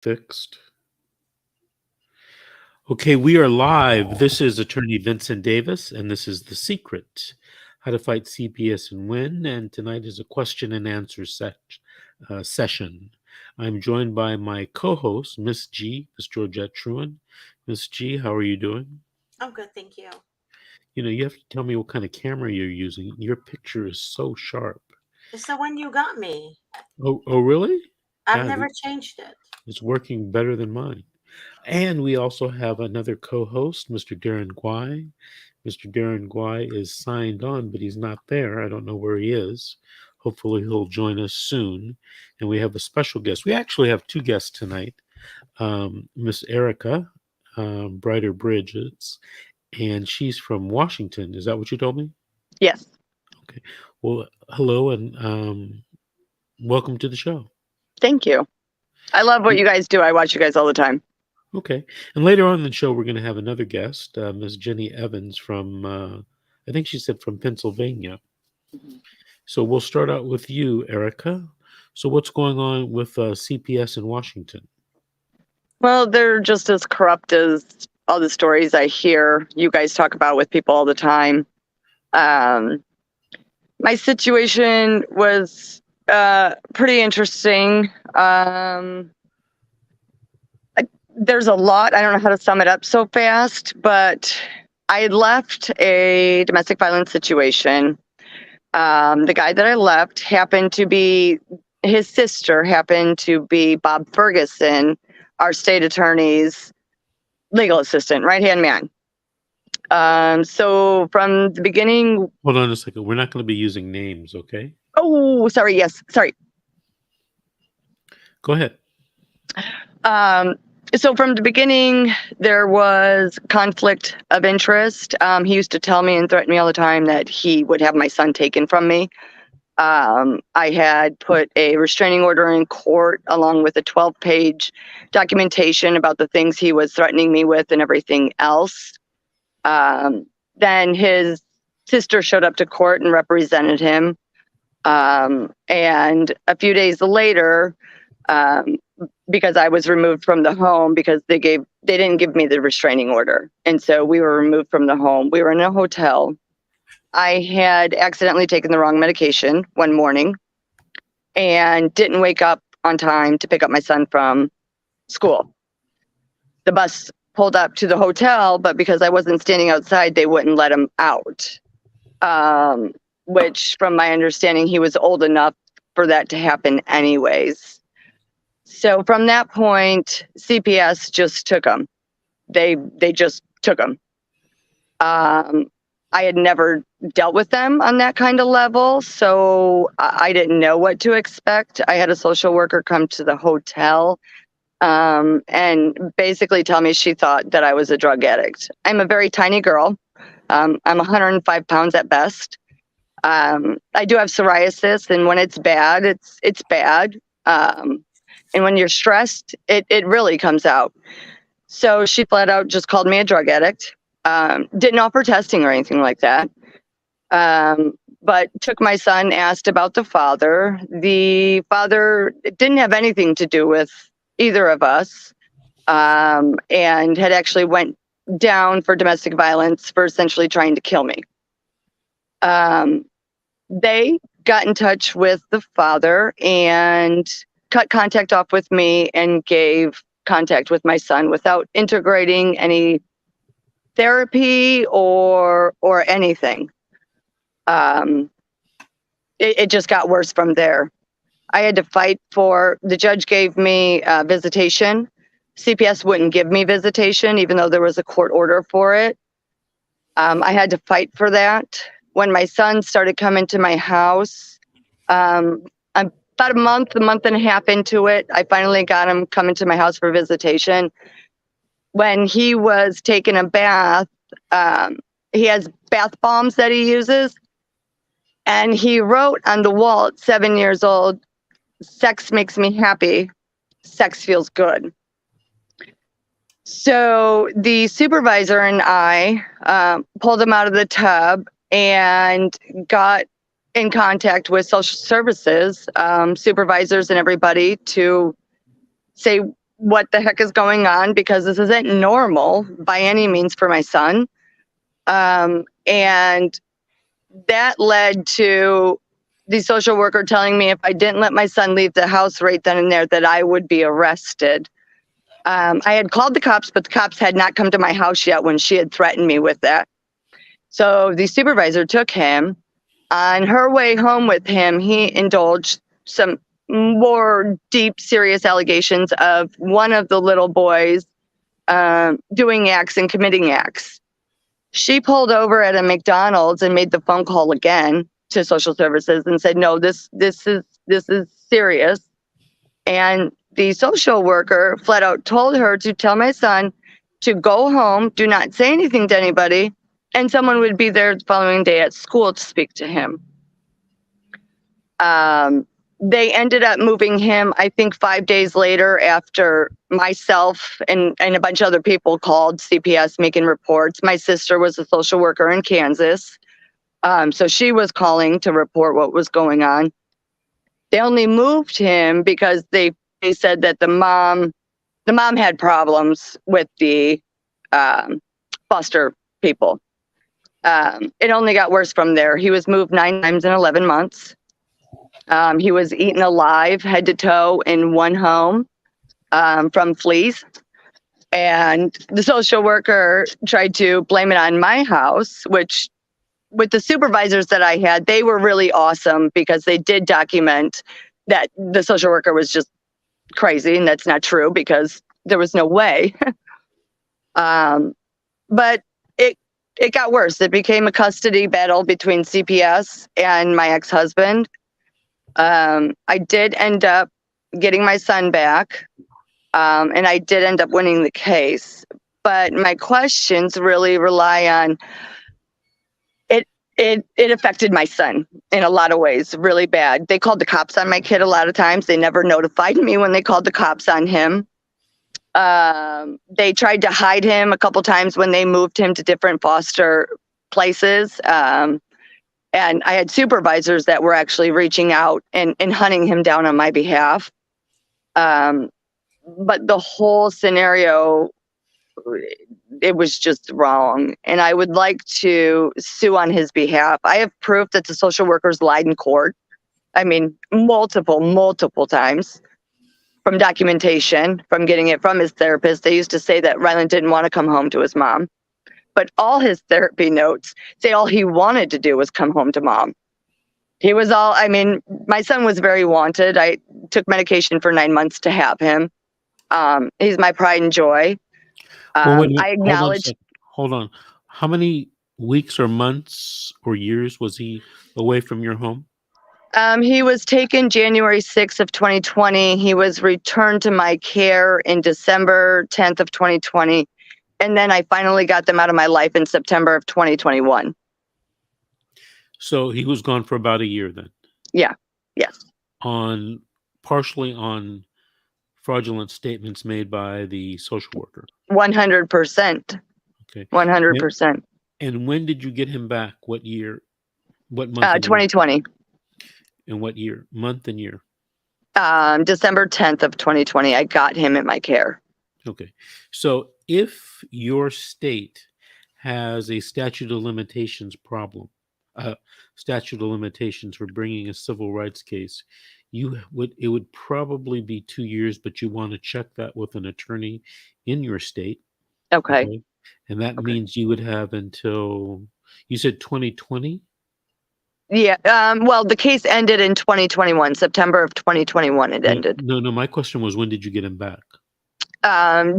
Fixed. Okay, we are live. This is Attorney Vincent Davis, and this is The Secret, How to Fight CPS and Win. And tonight is a question and answer session. I'm joined by my co-host, Miss G, Miss Georgette Truan. Miss G, how are you doing? I'm good, thank you. You have to tell me what kind of camera you're using. Your picture is so sharp. It's the one you got me. Oh, really? I've God, never changed it. it's working better than mine. And we also have another co-host, Mr. Darren Guy. Mr. Darren Guy is signed on, but he's not there. I don't know where he is. Hopefully he'll join us soon. And we have a special guest. We actually have two guests tonight. Miss Erica Brighter Bridges, and she's from Washington. Is that what you told me? Yes. Okay. Well, hello and welcome to the show. Thank you. I love what you guys do. I watch you guys all the time. Okay. And later on in the show, we're going to have another guest, Ms. Jenny Evans from, I think she said from Pennsylvania. Mm-hmm. So we'll start out with you, Erica. So what's going on with CPS in Washington? Well, they're just as corrupt as all the stories I hear you guys talk about with people all the time. My situation was pretty interesting. There's a lot. I don't know how to sum it up so fast, but I had left a domestic violence situation. The guy that I left happened to be, his sister happened to be Bob Ferguson, our state attorney's legal assistant, right-hand man. So from the beginning... Hold on a second. We're not going to be using names, okay? Oh, sorry. Yes. Sorry. Go ahead. So from the beginning, there was conflict of interest. He used to tell me and threaten me all the time that he would have my son taken from me. I had put a restraining order in court along with a 12-page documentation about the things he was threatening me with and everything else. Then his sister showed up to court and represented him. And a few days later, because I was removed from the home because they didn't give me the restraining order. And so we were removed from the home. We were in a hotel. I had accidentally taken the wrong medication one morning and didn't wake up on time to pick up my son from school. The bus pulled up to the hotel, but because I wasn't standing outside, they wouldn't let him out. Which from my understanding, he was old enough for that to happen anyways. So from that point, CPS just took him. They just took him. I had never dealt with them on that kind of level, so I didn't know what to expect. I had a social worker come to the hotel and basically tell me she thought that I was a drug addict. I'm a very tiny girl. I'm 105 pounds at best. I do have psoriasis, and when it's bad, it's bad. And when you're stressed, it really comes out. So she flat out just called me a drug addict. Didn't offer testing or anything like that. But took my son, asked about the father. The father didn't have anything to do with either of us, and had actually went down for domestic violence for essentially trying to kill me. They got in touch with the father and cut contact off with me and gave contact with my son without integrating any therapy or anything. It just got worse from there. I had to fight for, the judge gave me visitation. CPS wouldn't give me visitation, even though there was a court order for it. I had to fight for that. When my son started coming to my house, I'm about a month and a half into it, I finally got him coming to my house for visitation. When he was taking a bath, he has bath bombs that he uses. And he wrote on the wall at 7 years old, "Sex makes me happy. Sex feels good." So the supervisor and I pulled him out of the tub and got in contact with social services, supervisors and everybody to say, what the heck is going on, because this isn't normal by any means for my son. And that led to the social worker telling me if I didn't let my son leave the house right then and there, that I would be arrested. I had called the cops, but the cops had not come to my house yet when she had threatened me with that. So the supervisor took him. On her way home with him, he indulged some more deep, serious allegations of one of the little boys doing acts and committing acts. She pulled over at a McDonald's and made the phone call again to social services and said, "No, this is serious." And the social worker flat out told her to tell my son to go home, do not say anything to anybody, and someone would be there the following day at school to speak to him. They ended up moving him, I think 5 days later, after myself and a bunch of other people called CPS making reports. My sister was a social worker in Kansas. So she was calling to report what was going on. They only moved him because they said that the mom had problems with the foster people. It only got worse from there. He was moved 9 times in 11 months. He was eaten alive, head to toe, in one home from fleas. And the social worker tried to blame it on my house, which, with the supervisors that I had, they were really awesome because they did document that the social worker was just crazy. And that's not true because there was no way. But it got worse. It became a custody battle between CPS and my ex-husband. I did end up getting my son back, and I did end up winning the case. But my questions really rely on it. It affected my son in a lot of ways, really bad. They called the cops on my kid a lot of times. They never notified me when they called the cops on him. They tried to hide him a couple times when they moved him to different foster places. And I had supervisors that were actually reaching out and hunting him down on my behalf. But the whole scenario, it was just wrong. And I would like to sue on his behalf. I have proof that the social workers lied in court. I mean, multiple times, from documentation, from getting it from his therapist. They used to say that Ryland didn't want to come home to his mom. But all his therapy notes say all he wanted to do was come home to mom. He was my son was very wanted. I took medication for 9 months to have him. He's my pride and joy. Well, wait a minute. I acknowledge. Hold on. How many weeks or months or years was he away from your home? He was taken January 6th of 2020. He was returned to my care in December 10th of 2020. And then I finally got them out of my life in September of 2021. So he was gone for about a year then? Yeah. Yes. Partially on fraudulent statements made by the social worker? 100%. Okay. 100%. And when did you get him back? What year? What month? 2020. And what year? Month and year? December 10th of 2020, I got him in my care. Okay. So if your state has a statute of limitations problem, statute of limitations for bringing a civil rights case, it would probably be 2 years, but you want to check that with an attorney in your state. Okay. And that means you would have until, you said 2020? Yeah. Well, the case ended in 2021, September of 2021. It ended. No. My question was, when did you get him back?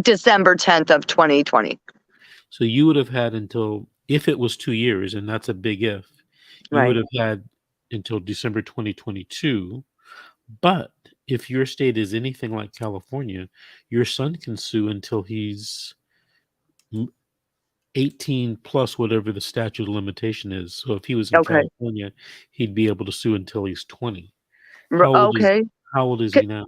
December 10th of 2020. So you would have had until, if it was 2 years, and that's a big if, you Right. would have had until December 2022. But if your state is anything like California, your son can sue until he's 18 plus whatever the statute of limitation is. So if he was in California, he'd be able to sue until he's 20. How old is he now?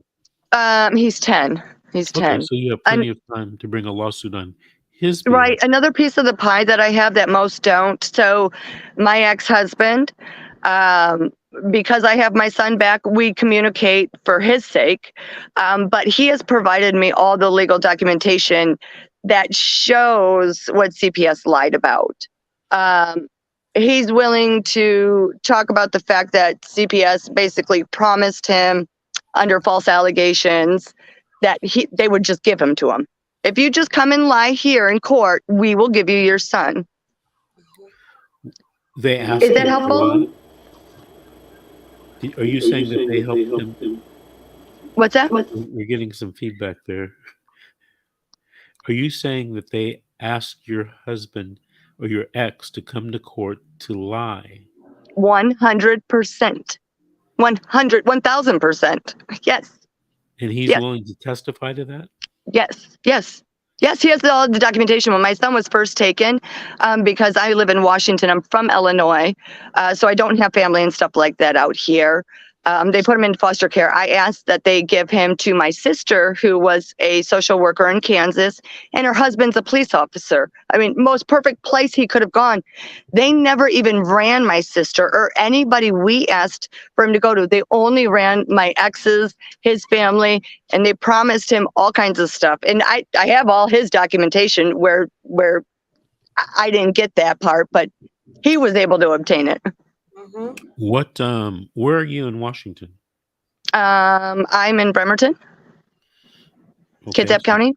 He's 10. He's 10. Okay, so you have plenty of time to bring a lawsuit on his behalf. Right. Another piece of the pie that I have that most don't. So my ex-husband, because I have my son back, we communicate for his sake. But he has provided me all the legal documentation that shows what CPS lied about. He's willing to talk about the fact that CPS basically promised him under false allegations that they would just give him to him. If you just come and lie here in court, we will give you your son. They asked Is that him to helpful? lie? Are you saying that they helped him? What's that? We're getting some feedback there. Are you saying that they asked your husband or your ex to come to court to lie? 100%. 1000%. Yes. And he's Yes. willing to testify to that? Yes. He has all the documentation. When my son was first taken, because I live in Washington, I'm from Illinois, so I don't have family and stuff like that out here. They put him in foster care. I asked that they give him to my sister, who was a social worker in Kansas, and her husband's a police officer. I mean, most perfect place he could have gone. They never even ran my sister or anybody we asked for him to go to. They only ran my ex's, his family, and they promised him all kinds of stuff. And I have all his documentation where I didn't get that part, but he was able to obtain it. What where are you in Washington? I'm in Bremerton, Okay, Kitsap County.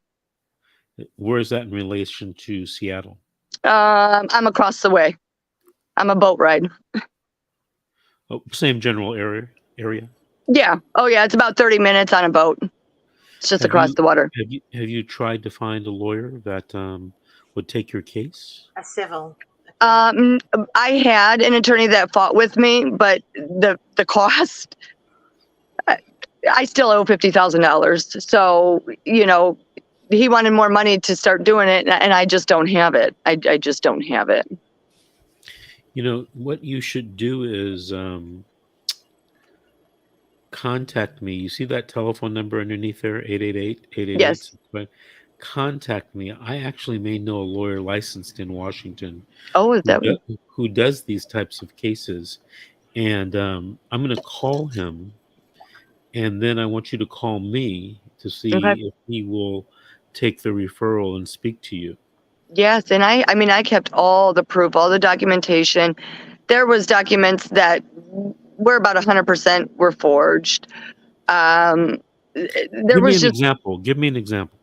where is that in relation to Seattle? I'm across the way. I'm a boat ride. Oh, same general area. Yeah. Oh yeah, it's about 30 minutes on a boat. It's just across the water. Have you tried to find a lawyer that would take your case? A civil. I had an attorney that fought with me, but the cost, I still owe $50,000. So, he wanted more money to start doing it, and I just don't have it. I just don't have it. What you should do is contact me. You see that telephone number underneath there, 888-888? Yes. Contact me. I actually may know a lawyer licensed in Washington Oh, is that who does these types of cases. And I'm going to call him. And then I want you to call me to see if he will take the referral and speak to you. Yes, and I kept all the proof, all the documentation. There was documents that were about 100% were forged. Give me an example.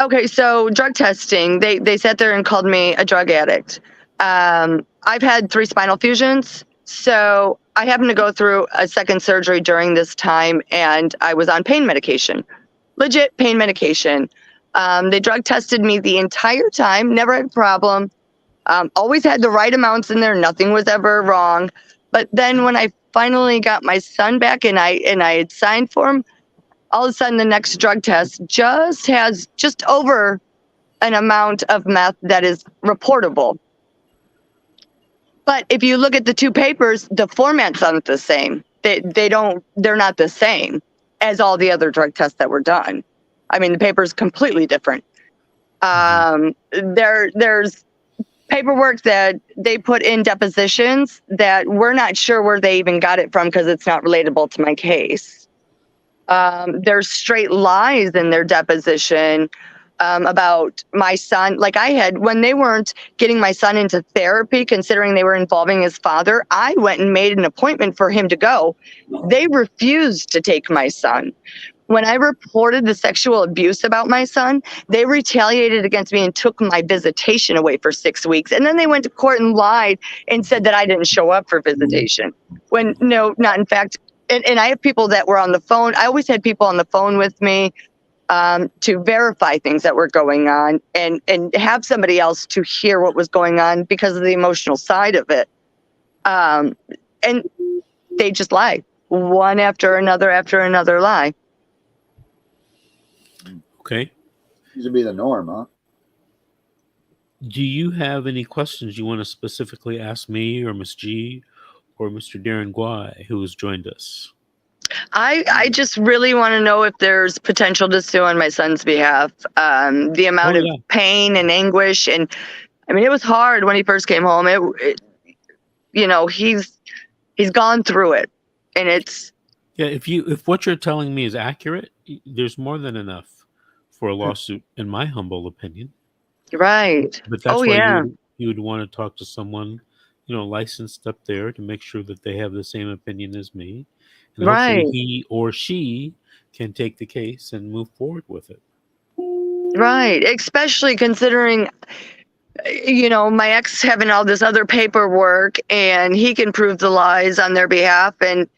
Okay, so drug testing. They sat there and called me a drug addict. I've had 3 spinal fusions, so I happened to go through a second surgery during this time, and I was on pain medication, legit pain medication. They drug tested me the entire time, never had a problem. Always had the right amounts in there, nothing was ever wrong. But then when I finally got my son back and I had signed for him, all of a sudden the next drug test has just over an amount of meth that is reportable. But if you look at the 2 papers, the formats aren't the same. They're not the same as all the other drug tests that were done. I mean, the paper's completely different. There's paperwork that they put in depositions that we're not sure where they even got it from because it's not relatable to my case. There's straight lies in their deposition about my son. Like when they weren't getting my son into therapy, considering they were involving his father, I went and made an appointment for him to go. They refused to take my son. When I reported the sexual abuse about my son, they retaliated against me and took my visitation away for 6 weeks. And then they went to court and lied and said that I didn't show up for visitation. When no, not in fact. And I have people that were on the phone. I always had people on the phone with me to verify things that were going on and have somebody else to hear what was going on because of the emotional side of it. And they just lie, one after another lie. Okay. Seems to be the norm, huh? Do you have any questions you want to specifically ask me or Miss G or Mr. Darren Guai, who has joined us? I just really want to know if there's potential to sue on my son's behalf. The amount of pain and anguish, and I mean, it was hard when he first came home. He's gone through it. And it's Yeah, if what you're telling me is accurate, there's more than enough for a lawsuit, in my humble opinion. right. But Oh that's why yeah. you would want to talk to someone, licensed up there to make sure that they have the same opinion as me, and hopefully Right. he or she can take the case and move forward with it. Right. Especially considering, my ex having all this other paperwork and he can prove the lies on their behalf. And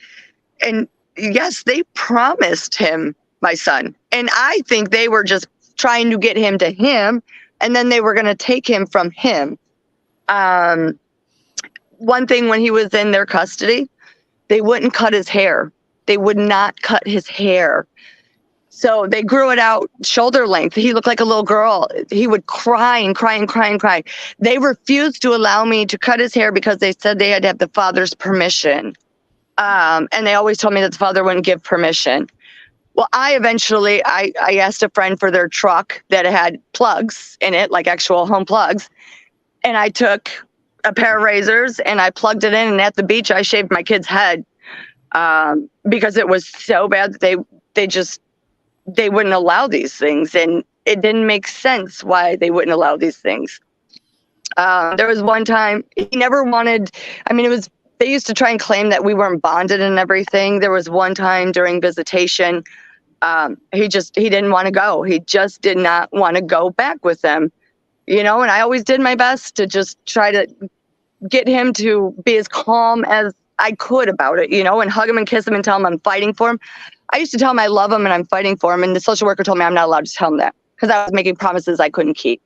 yes, they promised him my son. And I think they were just trying to get him to him, and then they were going to take him from him. One thing, when he was in their custody, they wouldn't cut his hair. They would not cut his hair. So they grew it out shoulder length. He looked like a little girl. He would cry and cry and cry and cry. They refused to allow me to cut his hair because they said they had to have the father's permission. And they always told me that the father wouldn't give permission. Well, I asked a friend for their truck that had plugs in it, like actual home plugs. And I took a pair of razors and I plugged it in. And at the beach, I shaved my kid's head because it was so bad that they wouldn't allow these things. And it didn't make sense why they wouldn't allow these things. There was one time he never wanted, they used to try and claim that we weren't bonded and everything. There was one time during visitation, he didn't want to go. He just did not want to go back with them, and I always did my best to just try to get him to be as calm as I could about it, and hug him and kiss him and tell him I'm fighting for him. I used to tell him I love him and I'm fighting for him. And the social worker told me I'm not allowed to tell him that because I was making promises I couldn't keep.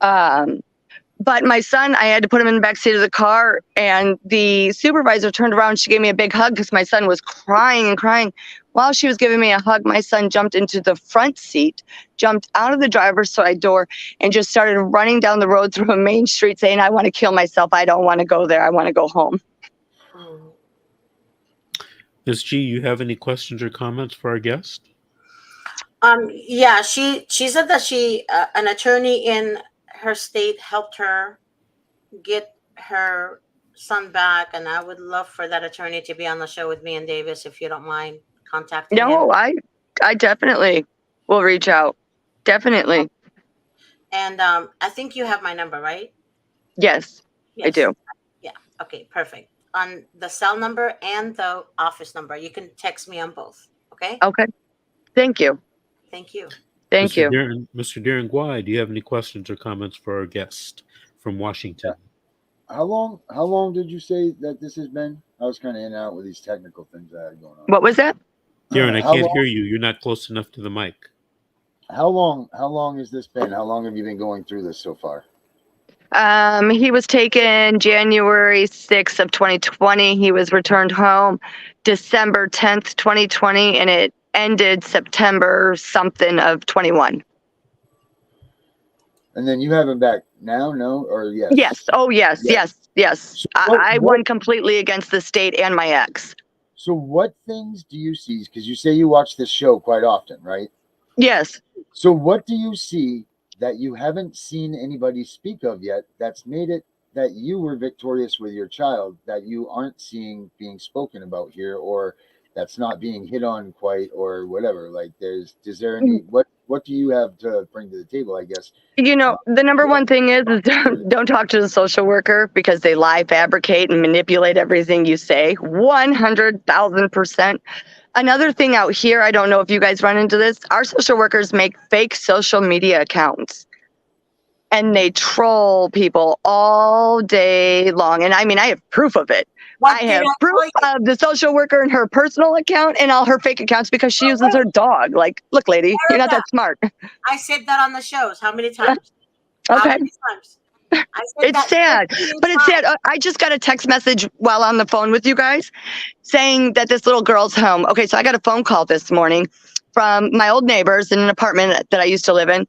But my son, I had to put him in the backseat of the car, and the supervisor turned around. She gave me a big hug because my son was crying and crying. While she was giving me a hug, my son jumped into the front seat, jumped out of the driver's side door, and just started running down the road through a main street saying, I want to kill myself. I don't want to go there. I want to go home. Ms. G, you have any questions or comments for our guest? Yeah, she said that an attorney in her state helped her get her son back, and I would love for that attorney to be on the show with me and Davis, if you don't mind contacting him. No, I definitely will reach out. Definitely. And I think you have my number, right? Yes, I do. Yeah. Okay, perfect. On the cell number and the office number, you can text me on both. Okay. Okay. Thank you. Thank you. Thank you. Mr. Darren Guai, do you have any questions or comments for our guest from Washington? How long did you say that this has been? I was kind of in and out with these technical things I had going on. What was that? Darren, I can't hear you. You're not close enough to the mic. How long has this been? How long have you been going through this so far? He was taken January 6th of 2020. He was returned home December 10th, 2020, and it ended September something of 21. And then you have him back now, no? Or yes? Yes. Oh, yes. So I won completely against the state and my ex. So what things do you see? Because you say you watch this show quite often, right? Yes. So what do you see that you haven't seen anybody speak of yet that's made it that you were victorious with your child that you aren't seeing being spoken about here, or that's not being hit on quite, or whatever? Like, is there any, what do you have to bring to the table, I guess? The number one thing is don't talk to the social worker, because they lie, fabricate, and manipulate everything you say. 100,000%. Another thing out here, I don't know if you guys run into this, our social workers make fake social media accounts. And they troll people all day long. And I have proof of it. I have proof of the social worker and her personal account and all her fake accounts because she uses her dog. Like, look, lady, you're not that smart. I said that on the shows. How many times? Okay. How many times? It's sad, but it's sad. I just got a text message while on the phone with you guys saying that this little girl's home. Okay, so I got a phone call this morning from my old neighbors in an apartment that I used to live in,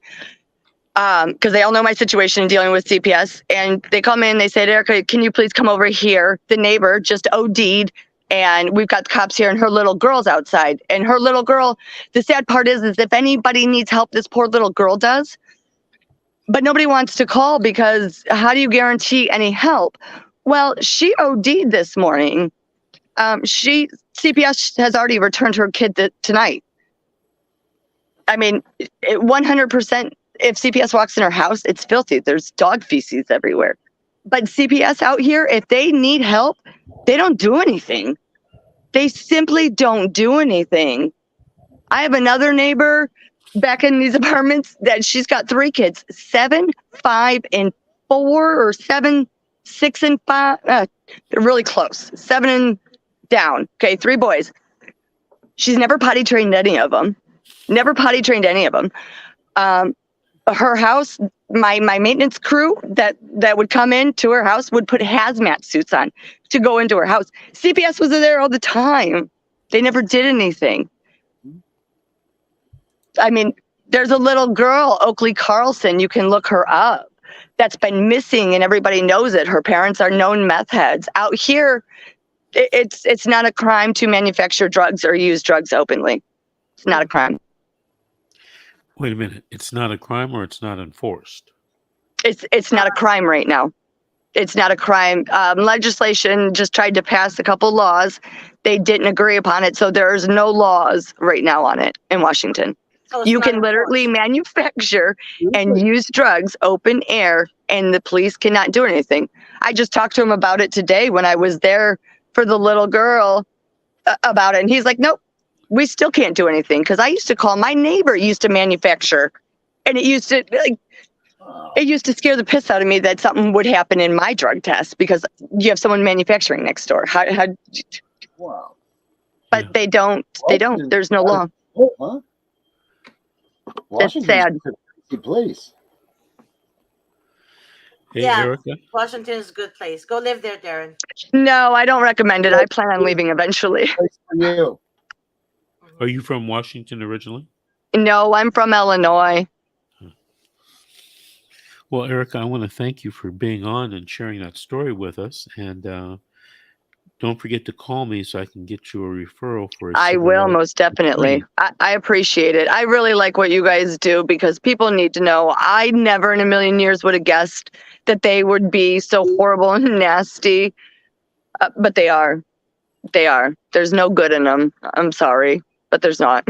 because they all know my situation dealing with CPS. And they call me and they said, Erica, can you please come over here? The neighbor just OD'd, and we've got the cops here, and her little girl's outside. And her little girl, the sad part is if anybody needs help, this poor little girl does. But nobody wants to call because how do you guarantee any help? Well, she OD'd this morning, CPS has already returned her kid tonight. I mean, 100%. If CPS walks in her house, it's filthy. There's dog feces everywhere. But CPS out here, if they need help, they don't do anything. They simply don't do anything. I have another neighbor back in these apartments that she's got 3 kids, 7, 5, and 4, or 7, 6, and 5. They're really close. 7 and down. Okay, 3 boys. She's never potty trained any of them. Her house, my maintenance crew that would come into her house would put hazmat suits on to go into her house. CPS was there all the time. They never did anything. I mean, there's a little girl, Oakley Carlson, you can look her up, that's been missing and everybody knows it. Her parents are known meth heads. Out here, it's not a crime to manufacture drugs or use drugs openly. It's not a crime. Wait a minute. It's not a crime or it's not enforced? It's not a crime right now. It's not a crime. Legislation just tried to pass a couple laws. They didn't agree upon it, so there's no laws right now on it in Washington. So it's You not can literally enforced. manufacture and use drugs open air, and the police cannot do anything. I just talked to him about it today when I was there for the little girl about it, and he's like, nope, we still can't do anything, because I used to call, my neighbor used to manufacture, and it used to scare the piss out of me that something would happen in my drug test because you have someone manufacturing next door. Wow. But Yeah. they don't. There's no law. Oh, huh? Washington's sad. a crazy place. Hey, Yeah. Erica? Washington is a good place. Go live there, Darren. No, I don't recommend it. I plan on leaving eventually. Place for you. Are you from Washington originally? No, I'm from Illinois. Well, Erica, I want to thank you for being on and sharing that story with us. And don't forget to call me so I can get you a referral for a I civil will, rights most definitely. attorney. I appreciate it. I really like what you guys do because people need to know. I never in a million years would have guessed that they would be so horrible and nasty. But they are. They are. There's no good in them. I'm sorry, but there's not.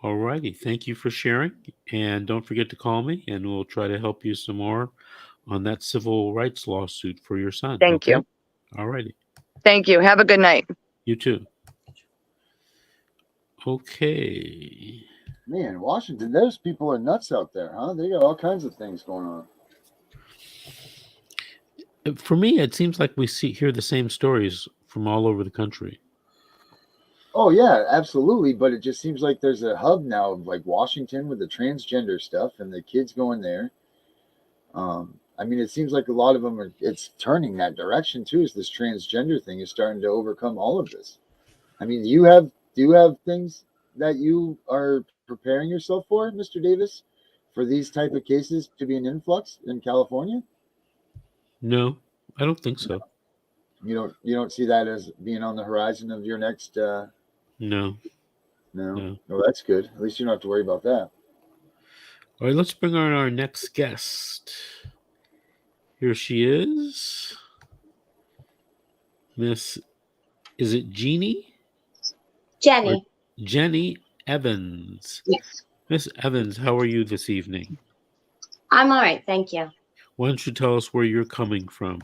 All righty. Thank you for sharing. And don't forget to call me, and we'll try to help you some more on that civil rights lawsuit for your son. Thank you. All righty. Thank you. Have a good night. You too. Okay. Man, Washington, those people are nuts out there, huh? They got all kinds of things going on. For me, it seems like we hear the same stories from all over the country. Oh yeah, absolutely. But it just seems like there's a hub now of like Washington with the transgender stuff and the kids going there. I mean, it seems like a lot of them are. It's turning that direction too. As this transgender thing is starting to overcome all of this. I mean, do you have things that you are preparing yourself for, Mr. Davis, for these type of cases to be an influx in California? No, I don't think so. You don't see that as being on the horizon of your next. No. No. Oh, that's good. At least you don't have to worry about that. All right, let's bring on our next guest. Here she is. Miss, is it Jeannie? Jenny. Jenny Evans. Yes. Miss Evans, how are you this evening? I'm all right, thank you. Why don't you tell us where you're coming from?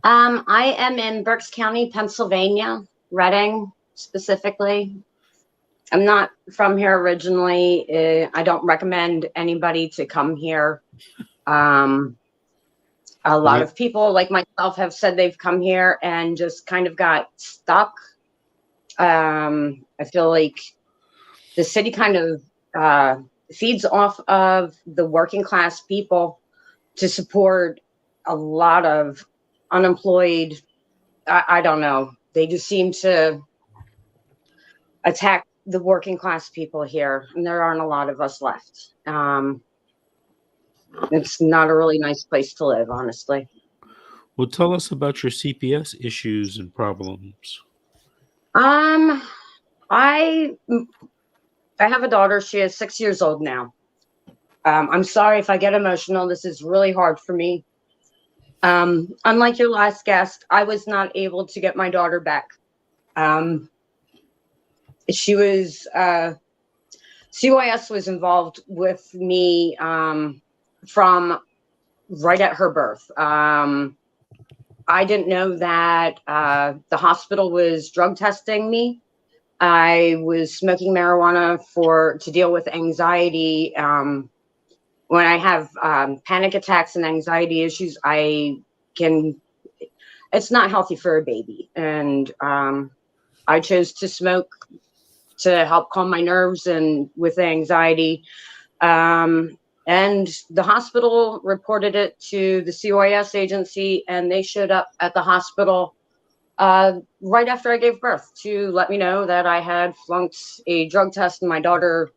I am in Berks County, Pennsylvania, Reading specifically. I'm not from here originally. I don't recommend anybody to come here. A lot of people like myself have said they've come here and just kind of got stuck. I feel like the city kind of feeds off of the working class people to support a lot of unemployed. I don't know. They just seem to attack the working class people here, and there aren't a lot of us left. It's not a really nice place to live, honestly. Well, tell us about your CPS issues and problems. I have a daughter. She is 6 years old now. I'm sorry if I get emotional. This is really hard for me. Unlike your last guest, I was not able to get my daughter back. She was CYS was involved with me from right at her birth. I didn't know that the hospital was drug testing me. I was smoking marijuana to deal with anxiety. When I have panic attacks and anxiety issues, it's not healthy for a baby. And I chose to smoke to help calm my nerves and with anxiety. And the hospital reported it to the CYS agency, and they showed up at the hospital right after I gave birth to let me know that I had flunked a drug test, and my daughter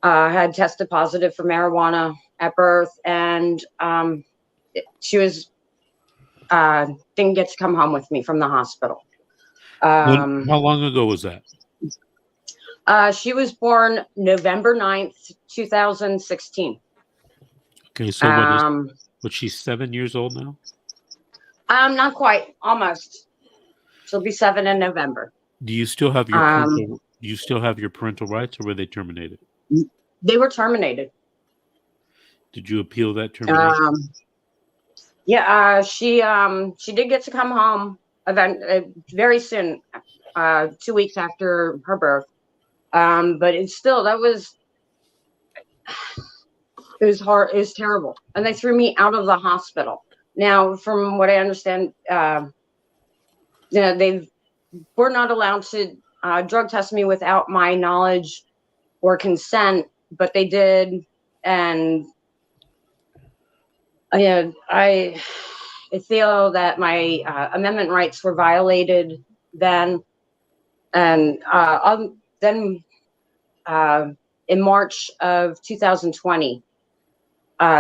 had tested positive for marijuana at birth, and she was didn't get to come home with me from the hospital. How long ago was that? She was born November 9th, 2016. Okay, so what she's 7 years old now? Not quite, almost. She'll be 7 in November. Do you still have your parental rights, or were they terminated? They were terminated. Did you appeal that termination? Yeah, she did get to come home very soon, 2 weeks after her birth. But it was hard. It was terrible, and they threw me out of the hospital. Now, from what I understand, they were not allowed to drug test me without my knowledge or consent, but they did, and I feel that my amendment rights were violated then, and then in March of 2020,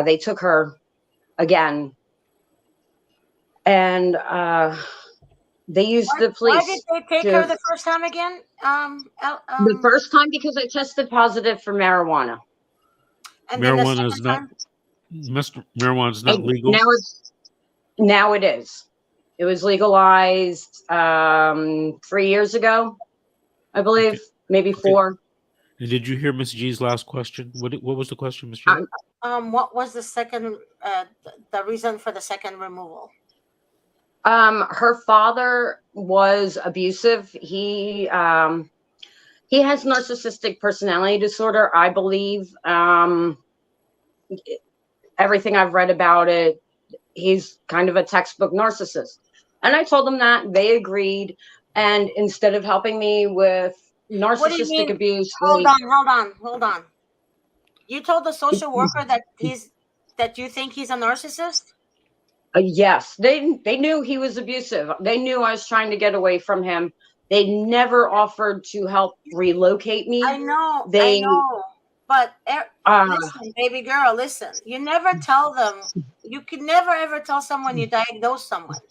they took her again, and they used the police. Why did they take her the first time again? The first time because I tested positive for marijuana. And marijuana is not. Marijuana is not legal. Now it is. It was legalized 3 years ago, I believe, maybe 4. And did you hear Miss G's last question? What was the question, Miss G? What was the second? The reason for the second removal? Her father was abusive. He has narcissistic personality disorder, I believe. Everything I've read about it, he's kind of a textbook narcissist. And I told them that. They agreed. And instead of helping me with narcissistic abuse, hold on. You told the social worker that you think he's a narcissist? Yes, they knew he was abusive. They knew I was trying to get away from him. They never offered to help relocate me. I know. But listen, baby girl, listen. You never tell them. You can never ever tell someone you diagnose someone,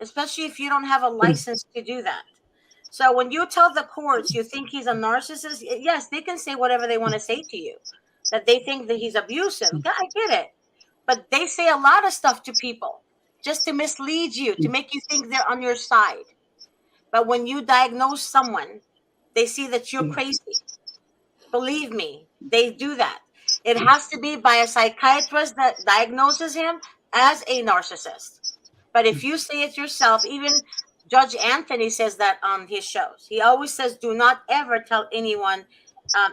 especially if you don't have a license to do that. So when you tell the courts you think he's a narcissist, yes, they can say whatever they want to say to you, that they think that he's abusive. Yeah, I get it. But they say a lot of stuff to people just to mislead you, to make you think they're on your side. But when you diagnose someone, they see that you're crazy. Believe me, they do that. It has to be by a psychiatrist that diagnoses him as a narcissist. But if you say it yourself, even Judge Anthony says that on his shows. He always says, do not ever tell anyone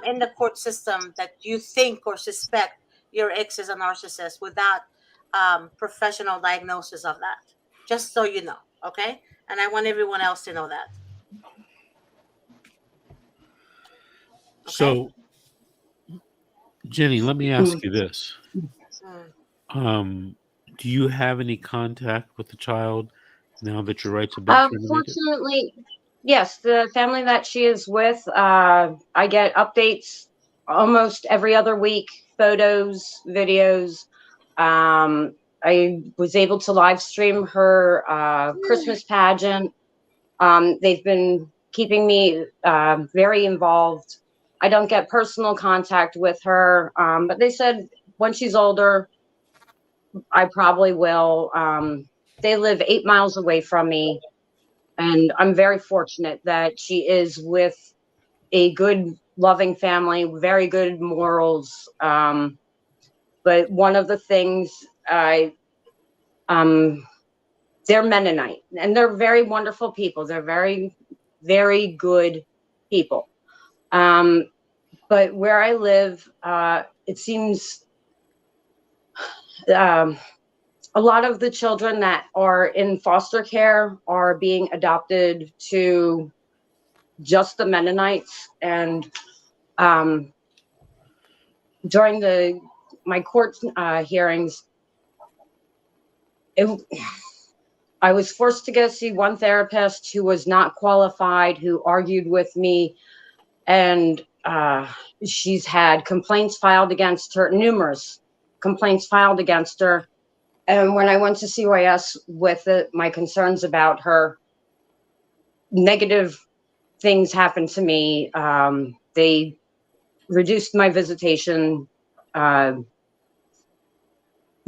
in the court system that you think or suspect your ex is a narcissist without professional diagnosis of that. Just so you know, okay? And I want everyone else to know that. Okay? So, Jenny, let me ask you this. Do you have any contact with the child now that your rights have been terminated? Unfortunately, yes. The family that she is with, I get updates almost every other week, photos, videos. I was able to live stream her Christmas pageant. They've been keeping me very involved. I don't get personal contact with her, but they said when she's older, I probably will. They live 8 miles away from me, and I'm very fortunate that she is with a good, loving family, very good morals. But one of the things um, they're Mennonite, and they're very wonderful people. They're very, very good people. But where I live, it seems um, a lot of the children that are in foster care are being adopted to just the Mennonites. And um, during my court hearings, it, I was forced to go see one therapist who was not qualified, who argued with me, and she's had complaints filed against her, numerous complaints filed against her. And when I went to CYS with my concerns about her, negative things happened to me. They reduced my visitation, uh,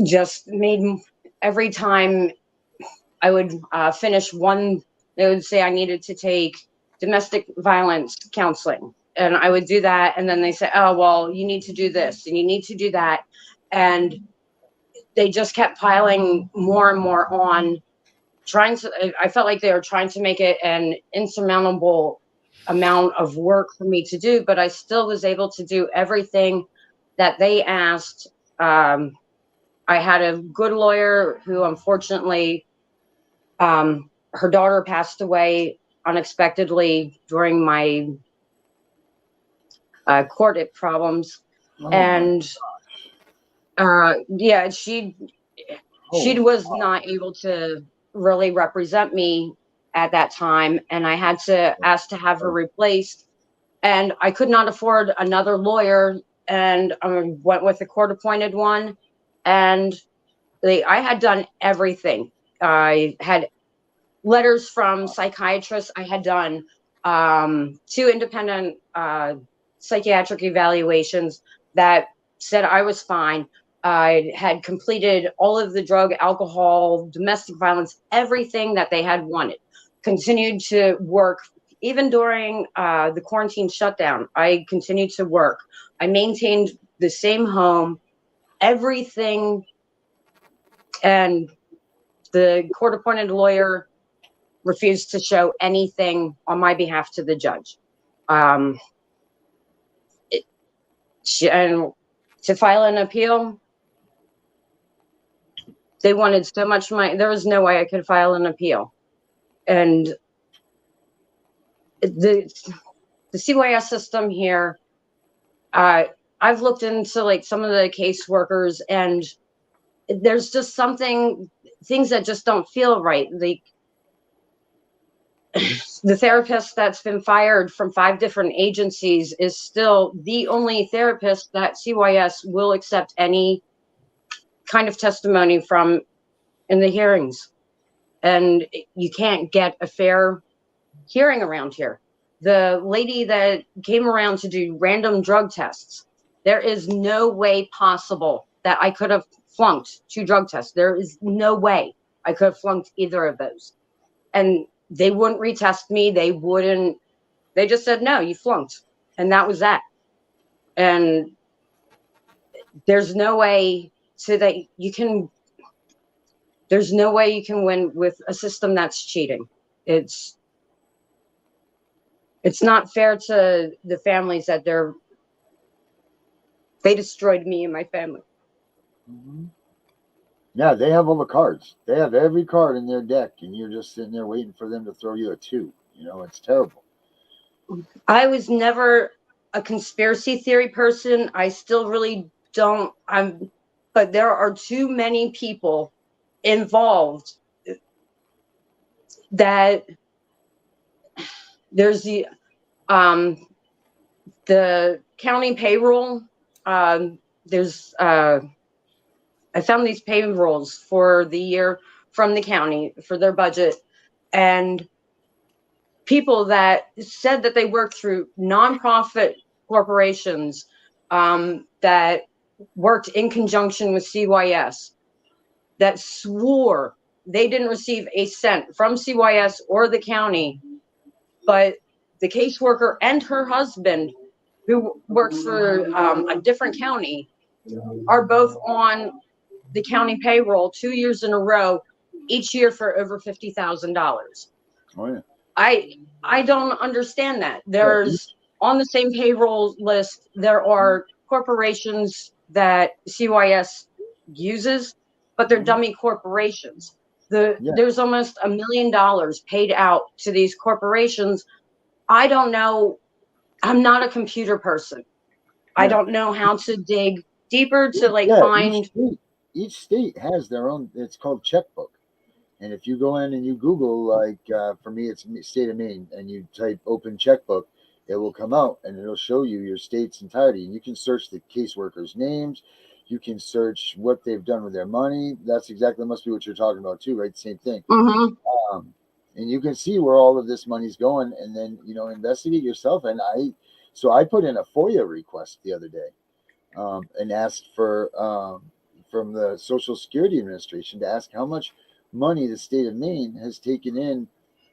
just made every time I would finish one, they would say I needed to take domestic violence counseling. And I would do that. And then they say, oh, well, you need to do this and you need to do that. And they just kept piling more and more on, I felt like they were trying to make it an insurmountable amount of work for me to do, but I still was able to do everything that they asked. I had a good lawyer who, unfortunately, her daughter passed away unexpectedly during my court problems. Oh, And yeah, she holy was not able to really represent me at that time, and I had to ask to have her replaced, and I could not afford another lawyer, and I went with a court appointed one. And I had done everything. I had letters from psychiatrists. I had done 2 independent psychiatric evaluations that said I was fine. I had completed all of the drug, alcohol, domestic violence, everything that they had wanted. Continued to work even during the quarantine shutdown. I continued to work. I maintained the same home, everything, and the court appointed lawyer refused to show anything on my behalf to the judge. And to file an appeal, they wanted so much money. There was no way I could file an appeal. And the CYS system here, I've looked into like some of the caseworkers, and there's just things that just don't feel right. Like the therapist that's been fired from 5 different agencies is still the only therapist that CYS will accept any kind of testimony from in the hearings. And you can't get a fair hearing around here. The lady that came around to do random drug tests, there is no way possible that I could have flunked 2 drug tests. There is no way I could have flunked either of those. And they wouldn't retest me. They just said, no, you flunked. And that was that. And there's no way there's no way you can win with a system that's cheating. It's not fair to the families that they destroyed me and my family. Mm-hmm. Yeah, they have all the cards. They have every card in their deck, and you're just sitting there waiting for them to throw you a 2. You know, it's terrible. I was never a conspiracy theory person. I still really don't. But there are too many people involved that there's the county payroll. There's I found these payrolls for the year from the county for their budget, and people that said that they worked through nonprofit corporations that worked in conjunction with CYS that swore they didn't receive a cent from CYS or the county, but the caseworker and her husband, who works for a different county, are both on the county payroll 2 years in a row, each year for over $50,000. Oh yeah. I don't understand that. There's on the same payroll list, there are corporations that CYS uses, but they're dummy corporations. There's almost $1 million paid out to these corporations. I don't know. I'm not a computer person. I don't know how to dig deeper to find. Each state has their own. It's called checkbook. And if you go in and you Google, for me, it's state of Maine, and you type open checkbook, it will come out and it'll show you your state's entirety. And you can search the caseworkers' names. You can search what they've done with their money. That's exactly must be what you're talking about too, right? Same thing. Mm-hmm. And you can see where all of this money's going, and then investigate yourself. And I put in a FOIA request the other day, and asked for from the Social Security Administration to ask how much money the state of Maine has taken in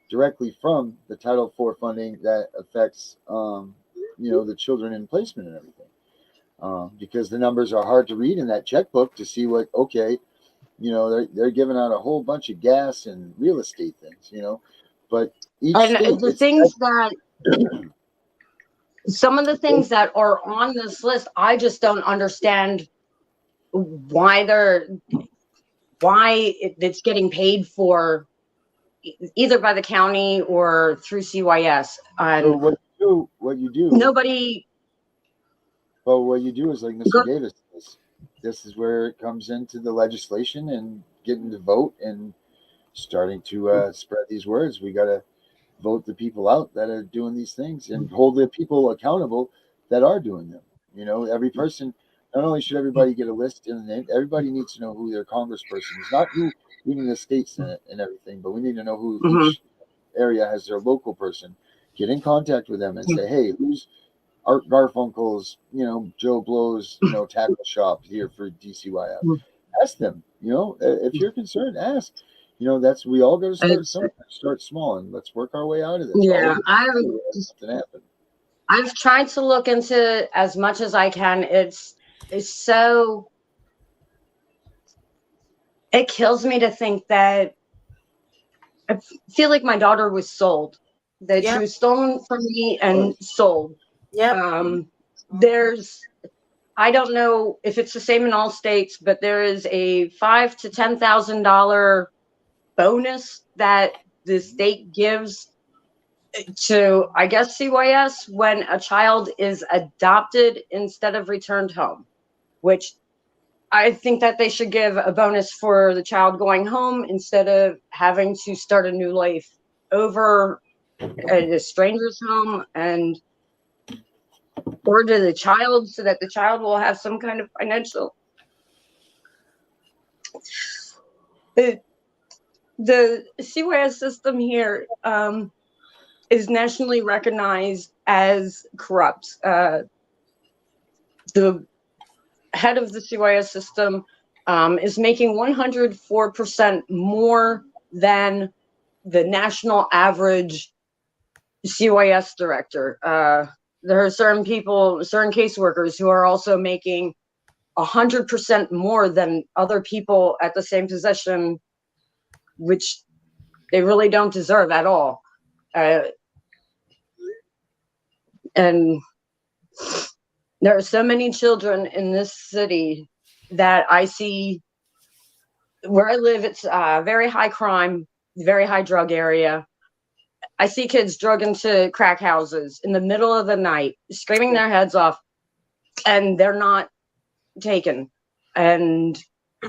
directly from the Title IV funding that affects the children in placement and everything, because the numbers are hard to read in that checkbook to see what they're giving out a whole bunch of gas and real estate things, but each state, the things that some of the things that are on this list, I just don't understand why it's getting paid for either by the county or through CYS. So what you do, nobody. Well, what you do is like Mr. Davis says, this is where it comes into the legislation and getting to vote and starting to spread these words. We got to vote the people out that are doing these things and hold the people accountable that are doing them. Every person, not only should everybody get a list in the name, everybody needs to know who their congressperson is, not who even the state senate and everything, but we need to know who each area has their local person. Get in contact with them and say, hey, who's Art Garfunkel's, Joe Blow's, tackle shop here for DCYF. Ask them, if you're concerned, ask. We all got to start somewhere. Start small and let's work our way out of this. Yeah, I've tried to look into as much as I can. It's so, it kills me to think that I feel like my daughter was sold, that she was stolen from me and sold. Yeah. I don't know if it's the same in all states, but there is a $5,000 to $10,000 bonus that the state gives to, I guess, CYS when a child is adopted instead of returned home, which I think that they should give a bonus for the child going home instead of having to start a new life over at a stranger's home, and or to the child, so that the child will have some kind of financial. The CYS system here is nationally recognized as corrupt. The head of the CYS system is making 104% more than the national average CYS director. There are certain people, certain caseworkers who are also making 100% more than other people at the same position, which they really don't deserve at all. And there are so many children in this city that I see. Where I live, it's very high crime, very high drug area. I see kids drug into crack houses in the middle of the night, screaming their heads off, and they're not taken. And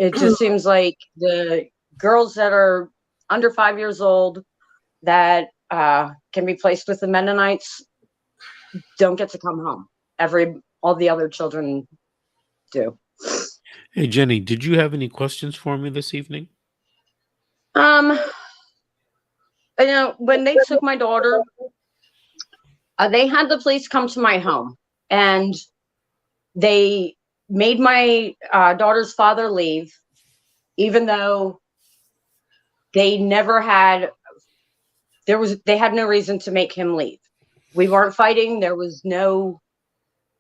it just seems like the girls that are under 5 years old that can be placed with the Mennonites don't get to come home. All the other children do. Hey, Jenny, did you have any questions for me this evening? When they took my daughter, they had the police come to my home, and they made my daughter's father leave. even though they never had, they had no reason to make him leave. We weren't fighting. There was no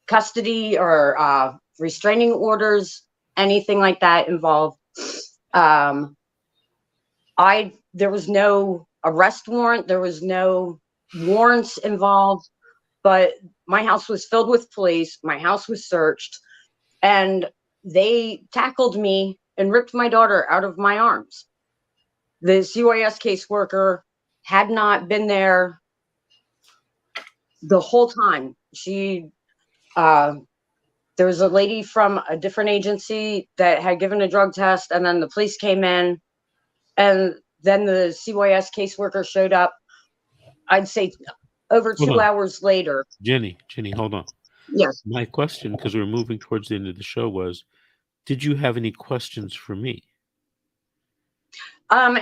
custody or restraining orders, anything like that involved. There was no arrest warrant. There was no warrants involved, but my house was filled with police. My house was searched, and they tackled me and ripped my daughter out of my arms. The CYS caseworker had not been there the whole time. There was a lady from a different agency that had given a drug test, and then the police came in, and then the CYS caseworker showed up, I'd say over Hold 2 on. hours later. Jenny, hold on. Yes. My question, because we're moving towards the end of the show, was, did you have any questions for me?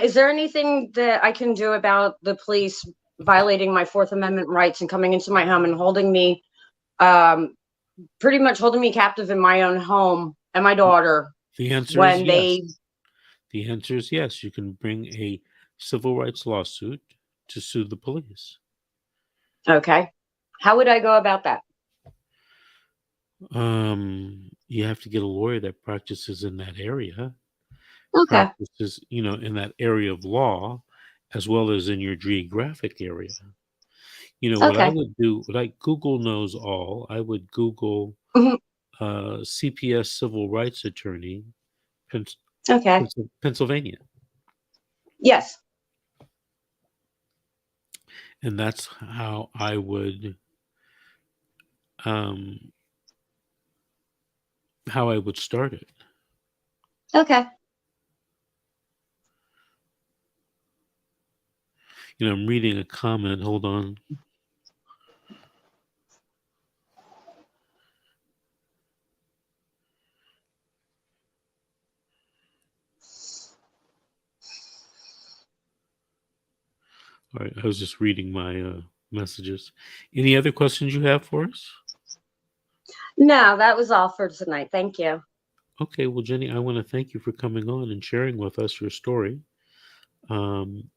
Is there anything that I can do about the police violating my Fourth Amendment rights and coming into my home and holding me, pretty much holding me captive in my own home and my daughter? The answer is yes. The answer is yes. You can bring a civil rights lawsuit to sue the police. Okay. How would I go about that? You have to get a lawyer that practices in that area. Okay. Practices, in that area of law, as well as in your geographic area. What I Okay. would do, Google knows all. I would Google Mhm. CPS civil rights attorney, Okay. Pennsylvania. Yes. And that's how I would start it. Okay. I'm reading a comment. Hold on. All right, I was just reading my messages. Any other questions you have for us? No, that was all for tonight. Thank you. Okay, well, Jenny, I want to thank you for coming on and sharing with us your story.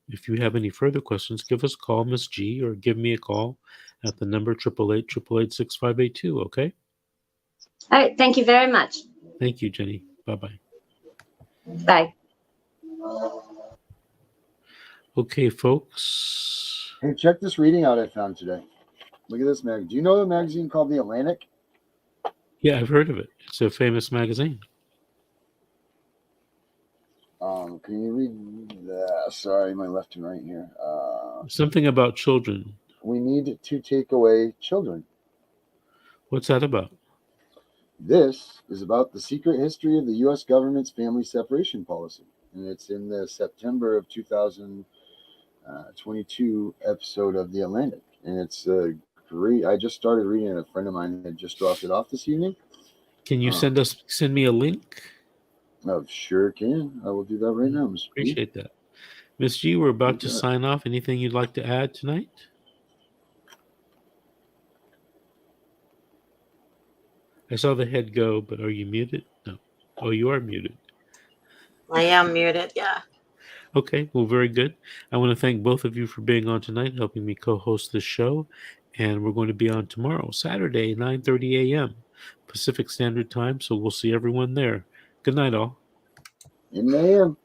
If you have any further questions, give us a call, Miss G, or give me a call at the number 888-888-6582, okay? All right. Thank you very much. Thank you, Jenny. Bye-bye. Bye. Okay, folks. Hey, check this reading out I found today. Look at this magazine. Do you know a magazine called The Atlantic? Yeah, I've heard of it. It's a famous magazine. Can you read that? Sorry, my left and right here. Something about children. We need to take away children. What's that about? This is about the secret history of the U.S. government's family separation policy. And it's in the September of 2022 episode of The Atlantic. And it's great. I just started reading it. A friend of mine had just dropped it off this evening. Can you send me a link? Oh, sure can. I will do that right now, Mr. P. Appreciate that. Miss G, we're about to sign off. Anything you'd like to add tonight? I saw the head go, but are you muted? No. Oh, you are muted. I am muted, yeah. Okay, well, very good. I want to thank both of you for being on tonight, helping me co-host this show. And we're going to be on tomorrow, Saturday, 9:30 a.m. Pacific Standard Time. So we'll see everyone there. Good night, all. In the AM.